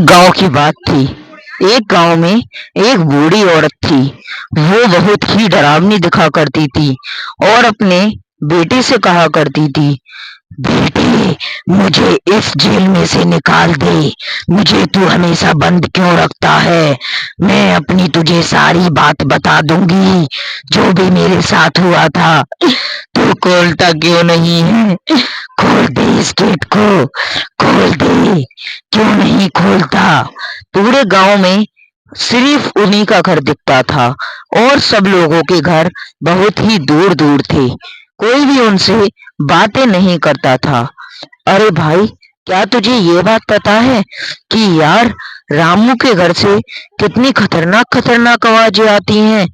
गांव की बात थी। एक गांव में एक बूढ़ी औरत थी। वो बहुत ही डरावनी दिखा करती थी और अपने बेटे से कहा करती थी, बेटे, मुझे इस जेल में से निकाल दे। मुझे तू हमेशा बंद क्यों रखता है? मैं अपनी तुझे सारी बात बता दूंगी, जो भी मेरे साथ हुआ था। तू खोलता क्यों नहीं है? खोल दे इस गेट को, खोल दे। क्यों नहीं खोलता? पूरे गांव में सिर्फ उन्हीं का घर दिखता था और सब लोगों के घर बहुत ही दूर दूर थे। कोई भी उनसे बातें नहीं करता था। अरे भाई, क्या तुझे ये बात पता है कि यार, रामू के घर से कितनी खतरनाक खतरनाक आवाजें आती हैं।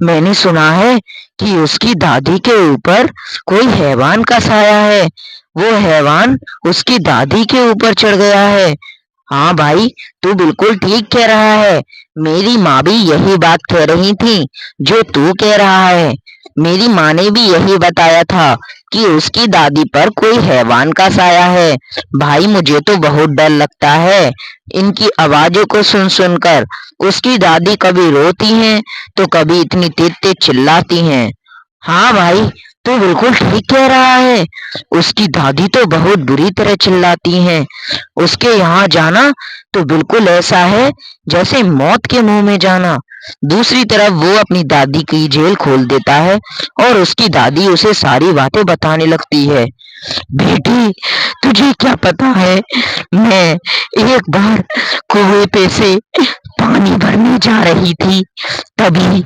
मैंने सुना है कि उसकी दादी के ऊपर कोई हैवान का साया है। वो हैवान उसकी दादी के ऊपर चढ़ गया है। हाँ भाई, तू बिल्कुल ठीक कह रहा है। मेरी माँ भी यही बात कह रही थी जो तू कह रहा है। मेरी माँ ने भी यही बताया था कि उसकी दादी पर कोई हैवान का साया है। भाई, मुझे तो बहुत डर लगता है इनकी आवाजों को सुन सुनकर। उसकी दादी कभी रोती हैं तो कभी इतनी तेज तेज चिल्लाती हैं। हाँ भाई, तू बिल्कुल ठीक कह रहा है। उसकी दादी तो बहुत बुरी तरह चिल्लाती हैं। उसके यहाँ जाना तो बिल्कुल ऐसा है जैसे मौत के मुंह में जाना। दूसरी तरफ वो अपनी दादी की जेल खोल देता है और उसकी दादी उसे सारी बातें बताने लगती है। बेटी, तुझे क्या पता है, मैं एक बार कुएं पे से पानी भरने जा रही थी, तभी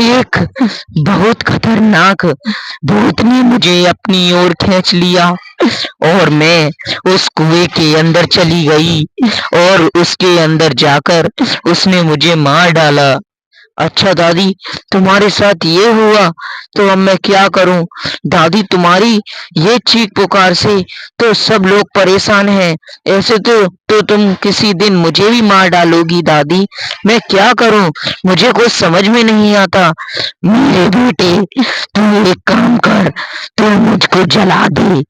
एक बहुत खतरनाक भूत ने मुझे अपनी ओर खींच लिया और मैं उस कुएं के अंदर चली गई और उसके अंदर जाकर उसने मुझे मार डाला। अच्छा दादी, तुम्हारे साथ ये हुआ, तो अब मैं क्या करूं? दादी, तुम्हारी ये चीख पुकार से तो सब लोग परेशान हैं। ऐसे तो तुम किसी दिन मुझे भी मार डालोगी दादी। मैं क्या करूं? मुझे कुछ समझ में नहीं आता। मेरे बेटे, तू एक काम कर, तू मुझको जला दे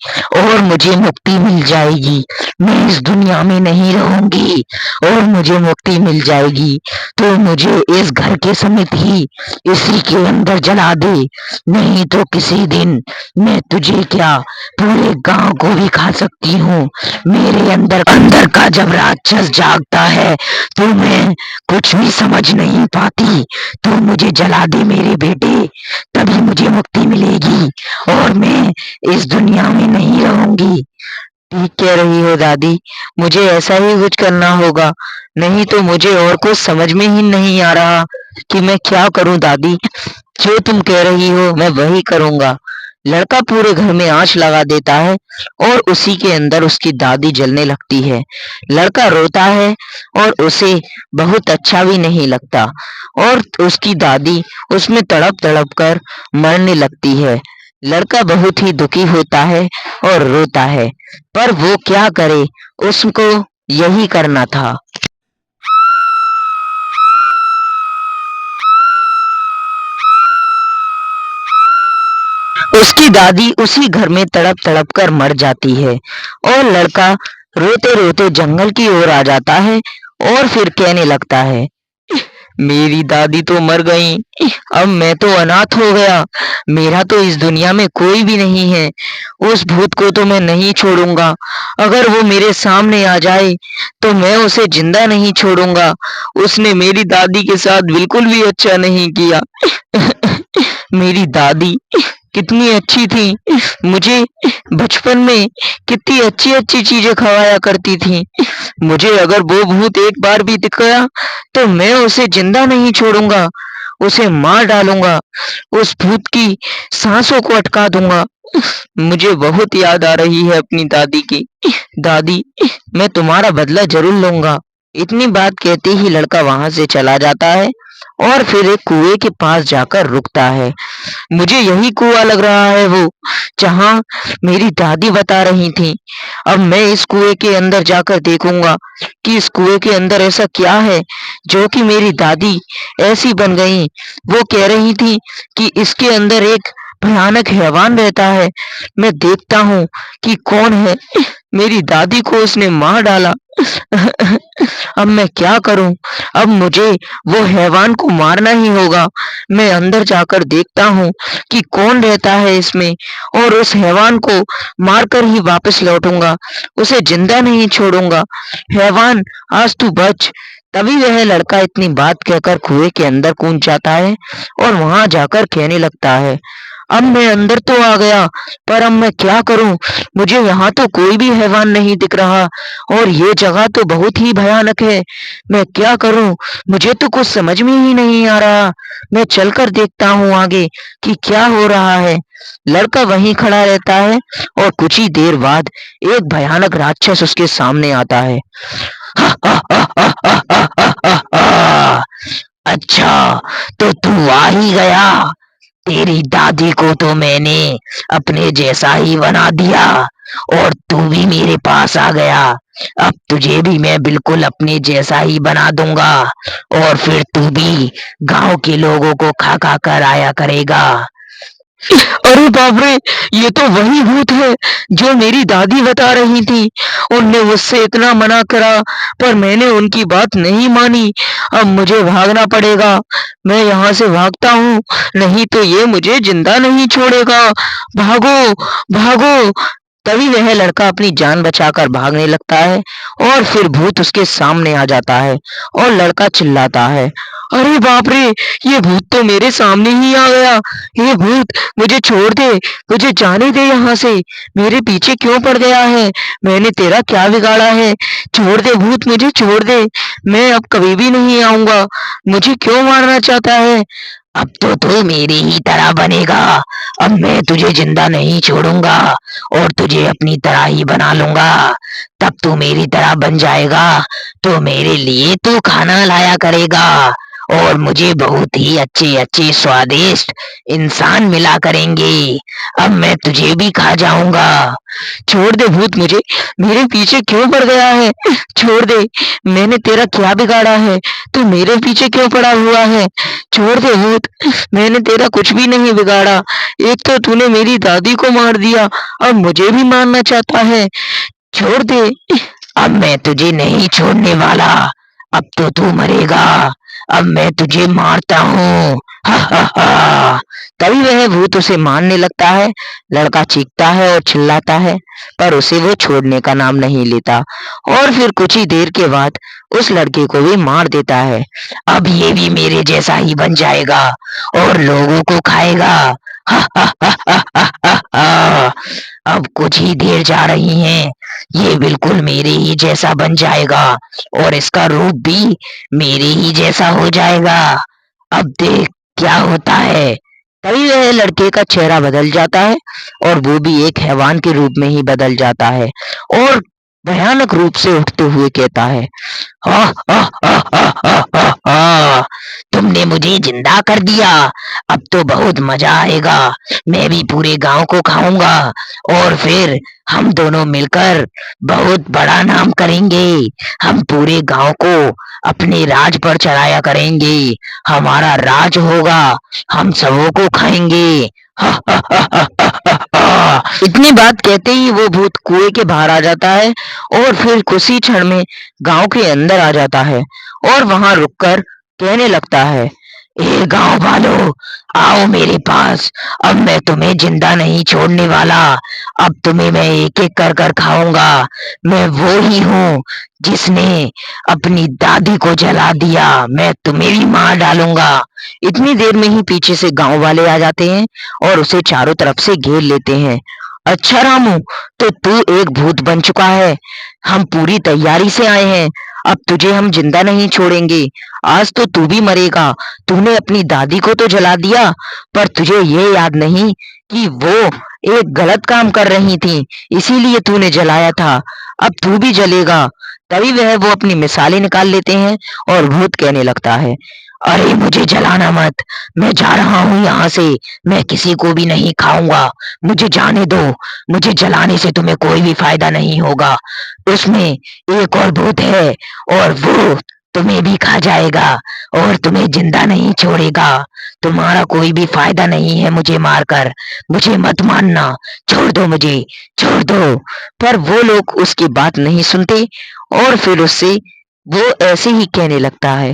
और मुझे मुक्ति मिल जाएगी। मैं इस दुनिया में नहीं रहूंगी और मुझे मुक्ति मिल जाएगी। तो मुझे इस घर के समेत ही इसी के अंदर जला दे, नहीं तो किसी दिन मैं तुझे क्या, पूरे गांव को भी खा सकती हूँ। मेरे अंदर अंदर का जब राक्षस जागता है तो मैं कुछ भी समझ नहीं पाती। तो मुझे जला दे मेरे बेटे, तभी मुझे मुक्ति मिलेगी और मैं इस दुनिया में नहीं रहूंगी। ठीक कह रही हो दादी, मुझे ऐसा ही कुछ करना होगा, नहीं तो मुझे और कुछ समझ में ही नहीं आ रहा कि मैं क्या करूं दादी। जो तुम कह रही हो मैं वही करूंगा। लड़का पूरे घर में आंच लगा देता है और उसी के अंदर उसकी दादी जलने लगती है। लड़का रोता है और उसे बहुत अच्छा भी नहीं लगता और उसकी दादी उसमें तड़प तड़प कर मरने लगती है। लड़का बहुत ही दुखी होता है और रोता है, पर वो क्या करे, उसको यही करना था। उसकी दादी उसी घर में तड़प तड़प कर मर जाती है और लड़का रोते रोते जंगल की ओर आ जाता है और फिर कहने लगता है, मेरी दादी तो मर गई, अब मैं तो अनाथ हो गया। मेरा तो इस दुनिया में कोई भी नहीं है। उस भूत को तो मैं नहीं छोड़ूंगा। अगर वो मेरे सामने आ जाए तो मैं उसे जिंदा नहीं छोड़ूंगा। उसने मेरी दादी के साथ बिल्कुल भी अच्छा नहीं किया। मेरी दादी कितनी अच्छी थी, मुझे बचपन में कितनी अच्छी अच्छी चीजें खवाया करती थी। मुझे अगर वो भूत एक बार भी दिख गया तो मैं उसे जिंदा नहीं छोड़ूंगा, उसे मार डालूंगा, उस भूत की सांसों को अटका दूंगा। मुझे बहुत याद आ रही है अपनी दादी की। दादी, मैं तुम्हारा बदला जरूर लूंगा। इतनी बात कहते ही लड़का वहां से चला जाता है और फिर एक कुएं के पास जाकर रुकता है। मुझे यही कुआं लग रहा है वो, जहां मेरी दादी बता रही थी। अब मैं इस कुएं के अंदर जाकर देखूंगा कि इस कुएं के अंदर ऐसा क्या है जो कि मेरी दादी ऐसी बन गई। वो कह रही थी कि इसके अंदर एक भयानक हैवान रहता है। मैं देखता हूँ कि कौन है। मेरी दादी को उसने मार डाला। अब मैं क्या करूं? अब मुझे वो हैवान को मारना ही होगा। मैं अंदर जाकर देखता हूँ कि कौन रहता है इसमें और उस हैवान को मारकर ही वापस लौटूंगा। उसे जिंदा नहीं छोड़ूंगा। हैवान, आज तू बच। तभी वह लड़का इतनी बात कहकर कुएं के अंदर कूद जाता है और वहां जाकर कहने लगता है, अब मैं अंदर तो आ गया, पर अब मैं क्या करूं? मुझे यहाँ तो कोई भी हैवान नहीं दिख रहा और ये जगह तो बहुत ही भयानक है। मैं क्या करूं? मुझे तो कुछ समझ में ही नहीं आ रहा। मैं चलकर देखता हूँ आगे कि क्या हो रहा है। लड़का वहीं खड़ा रहता है और कुछ ही देर बाद एक भयानक राक्षस उसके सामने आता है। अच्छा, तो तू आ ही गया। तेरी दादी को तो मैंने अपने जैसा ही बना दिया और तू भी मेरे पास आ गया। अब तुझे भी मैं बिल्कुल अपने जैसा ही बना दूंगा और फिर तू भी गांव के लोगों को खा खा कर आया करेगा। अरे बाप रे! ये तो वही भूत है जो मेरी दादी बता रही थी। उनने मुझसे इतना मना करा पर मैंने उनकी बात नहीं मानी। अब मुझे भागना पड़ेगा। मैं यहाँ से भागता हूँ, नहीं तो ये मुझे जिंदा नहीं छोड़ेगा। भागो, भागो! तभी वह लड़का अपनी जान बचाकर भागने लगता है और फिर भूत उसके सामने आ जाता है और लड़का चिल्लाता है, अरे बाप रे! ये भूत तो मेरे सामने ही आ गया। हे भूत, मुझे छोड़ दे, मुझे जाने दे यहाँ से। मेरे पीछे क्यों पड़ गया है? मैंने तेरा क्या बिगाड़ा है? छोड़ दे भूत, मुझे छोड़ दे। मैं अब कभी भी नहीं आऊंगा। मुझे क्यों मारना चाहता है? अब तो तू मेरी ही तरह बनेगा। अब मैं तुझे जिंदा नहीं छोड़ूंगा और तुझे अपनी तरह ही बना लूंगा। तब तू मेरी तरह बन जाएगा तो मेरे लिए तू खाना लाया करेगा और मुझे बहुत ही अच्छे अच्छे स्वादिष्ट इंसान मिला करेंगे। अब मैं तुझे भी खा जाऊंगा। छोड़ दे भूत मुझे, मेरे पीछे क्यों पड़ गया है? छोड़ दे, मैंने तेरा क्या बिगाड़ा है? तू मेरे पीछे क्यों पड़ा हुआ है? छोड़ दे भूत, मैंने तेरा कुछ भी नहीं बिगाड़ा। एक तो तूने मेरी दादी को मार दिया, अब मुझे भी मारना चाहता है। छोड़ दे। अब मैं तुझे नहीं छोड़ने वाला। अब तो तू मरेगा। अब मैं तुझे मारता हूँ। हा हा हा। तभी वह भूत उसे मारने लगता है। लड़का चीखता है और चिल्लाता है, पर उसे वो छोड़ने का नाम नहीं लेता और फिर कुछ ही देर के बाद उस लड़के को भी मार देता है। अब ये भी मेरे जैसा ही बन जाएगा और लोगों को खाएगा। हा हा हा हा हा हा हा। अब कुछ ही देर जा रही है, ये बिल्कुल मेरे ही जैसा बन जाएगा और इसका रूप भी मेरे ही जैसा हो जाएगा। अब देख क्या होता है। तभी वह लड़के का चेहरा बदल जाता है और वो भी एक हैवान के रूप में ही बदल जाता है और भयानक रूप से उठते हुए कहता है, आह आह आह आह आह आह आह! तुमने मुझे जिंदा कर दिया। अब तो बहुत मजा आएगा। मैं भी पूरे गांव को खाऊंगा और फिर हम दोनों मिलकर बहुत बड़ा नाम करेंगे। हम पूरे गांव को अपने राज पर चढ़ाया करेंगे। हमारा राज होगा। हम सबों को खाएंगे। हा हा हा हा हा हा। इतनी बात कहते ही वो भूत कुएं के बाहर आ जाता है और फिर कुछ ही क्षण में गांव के अंदर आ जाता है और वहां रुककर कहने लगता है, ए गांव वालों, आओ मेरे पास। अब मैं तुम्हें जिंदा नहीं छोड़ने वाला। अब तुम्हें मैं एक एक कर कर खाऊंगा। मैं वो ही हूँ जिसने अपनी दादी को जला दिया। मैं तुम्हें भी मार डालूंगा। इतनी देर में ही पीछे से गांव वाले आ जाते हैं और उसे चारों तरफ से घेर लेते हैं। अच्छा रामू, तो तू एक भूत बन चुका है। हम पूरी तैयारी से आए हैं। अब तुझे हम जिंदा नहीं छोड़ेंगे। आज तो तू भी मरेगा। तूने अपनी दादी को तो जला दिया, पर तुझे ये याद नहीं कि वो एक गलत काम कर रही थी, इसीलिए तूने जलाया था। अब तू भी जलेगा। तभी वह वो अपनी मिसालें निकाल लेते हैं और भूत कहने लगता है, अरे मुझे जलाना मत। मैं जा रहा हूँ यहाँ से। मैं किसी को भी नहीं खाऊंगा। मुझे जाने दो। मुझे जलाने से तुम्हें कोई भी फायदा नहीं होगा। उसमें एक और भूत है और वो तुम्हें भी खा जाएगा और तुम्हें जिंदा नहीं छोड़ेगा। तुम्हारा कोई भी फायदा नहीं है मुझे मारकर, मुझे मत मारना, छोड़ दो मुझे, छोड़ दो। पर वो लोग उसकी बात नहीं सुनते और फिर उससे वो ऐसे ही कहने लगता है,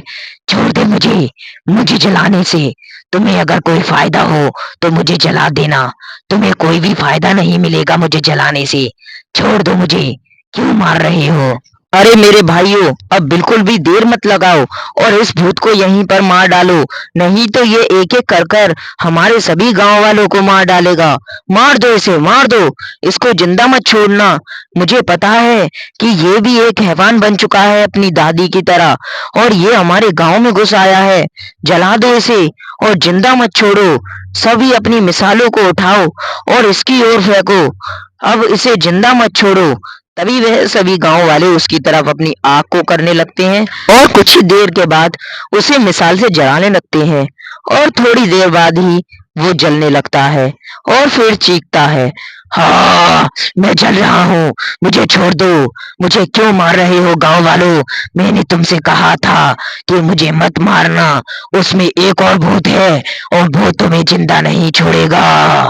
छोड़ दे मुझे, मुझे जलाने से, तुम्हें अगर कोई फायदा हो तो मुझे जला देना, तुम्हें कोई भी फायदा नहीं मिलेगा मुझे जलाने से, छोड़ दो मुझे, क्यों मार रहे हो? अरे मेरे भाइयों, अब बिल्कुल भी देर मत लगाओ और इस भूत को यहीं पर मार डालो, नहीं तो ये एक-एक कर कर हमारे सभी गांव वालों को मार डालेगा। मार दो इसे, मार दो, इसको जिंदा मत छोड़ना। मुझे पता है कि ये भी एक हैवान बन चुका है अपनी दादी की तरह और ये हमारे गांव में घुस आया है। जला दो इसे और जिंदा मत छोड़ो। सभी अपनी मिसालों को उठाओ और इसकी ओर फेंको। अब इसे जिंदा मत छोड़ो। तभी वह सभी गांव वाले उसकी तरफ अपनी आग को करने लगते हैं और कुछ ही देर के बाद उसे मिसाल से जलाने लगते हैं और थोड़ी देर बाद ही वो जलने लगता है और फिर चीखता है, हाँ, मैं जल रहा हूँ, मुझे छोड़ दो, मुझे क्यों मार रहे हो गांव वालों? मैंने तुमसे कहा था कि मुझे मत मारना, उसमें एक और भूत है और वो तुम्हें जिंदा नहीं छोड़ेगा।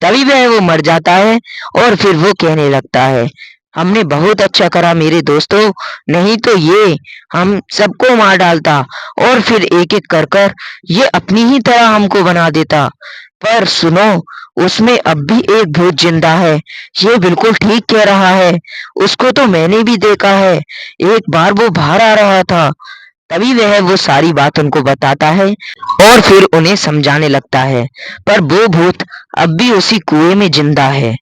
तभी वह वो मर जाता है और फिर वो कहने लगता है, हमने बहुत अच्छा करा मेरे दोस्तों, नहीं तो ये हम सबको मार डालता और फिर एक-एक कर कर ये अपनी ही तरह हमको बना देता। पर सुनो, उसमें अब भी एक भूत जिंदा है, ये बिल्कुल ठीक कह रहा है, उसको तो मैंने भी देखा है, एक बार वो बाहर आ रहा था। तभी वह वो सारी बात उनको बताता है और फिर उन्हें समझाने लगता है, पर वो भूत अब भी उसी कुएं में जिंदा है।